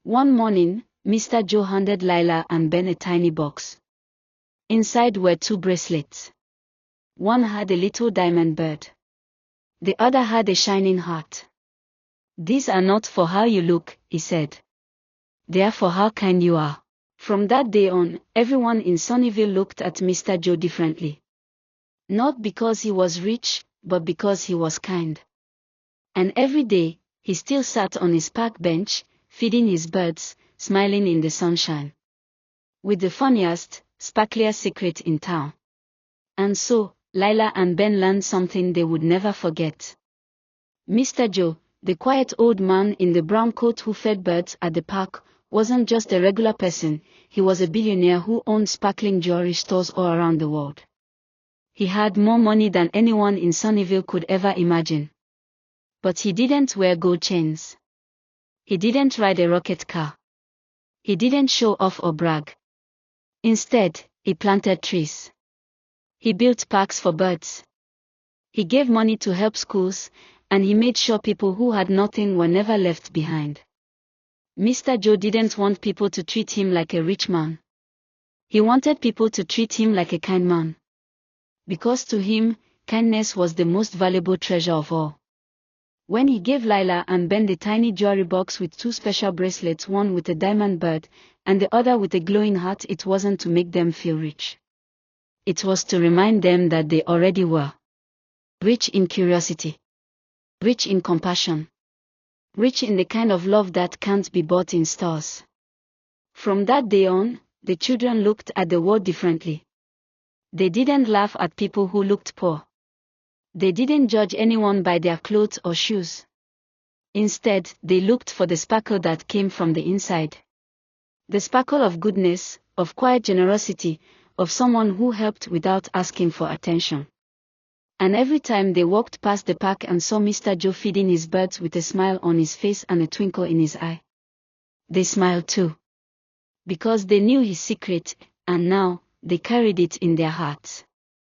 One morning, Mr. Joe handed Lila and Ben a tiny box. Inside were 2 bracelets. One had a little diamond bird. The other had a shining heart. "These are not for how you look," he said. "They are for how kind you are." From that day on, everyone in Sunnyvale looked at Mr. Joe differently. Not because he was rich, but because he was kind. And every day, he still sat on his park bench, feeding his birds, smiling in the sunshine. With the funniest, sparkliest secret in town. And so, Lila and Ben learned something they would never forget. Mr. Joe, the quiet old man in the brown coat who fed birds at the park, wasn't just a regular person, he was a billionaire who owned sparkling jewelry stores all around the world. He had more money than anyone in Sunnyvale could ever imagine. But he didn't wear gold chains. He didn't ride a rocket car. He didn't show off or brag. Instead, he planted trees. He built parks for birds. He gave money to help schools, and he made sure people who had nothing were never left behind. Mr. Joe didn't want people to treat him like a rich man. He wanted people to treat him like a kind man. Because to him, kindness was the most valuable treasure of all. When he gave Lila and Ben the tiny jewelry box with 2 special bracelets, one with a diamond bird, and the other with a glowing heart, it wasn't to make them feel rich. It was to remind them that they already were. Rich in curiosity. Rich in compassion. Rich in the kind of love that can't be bought in stores. From that day on, the children looked at the world differently. They didn't laugh at people who looked poor. They didn't judge anyone by their clothes or shoes. Instead, they looked for the sparkle that came from the inside. The sparkle of goodness, of quiet generosity, of someone who helped without asking for attention. And every time they walked past the park and saw Mr. Joe feeding his birds with a smile on his face and a twinkle in his eye, they smiled too. Because they knew his secret, and now, they carried it in their hearts.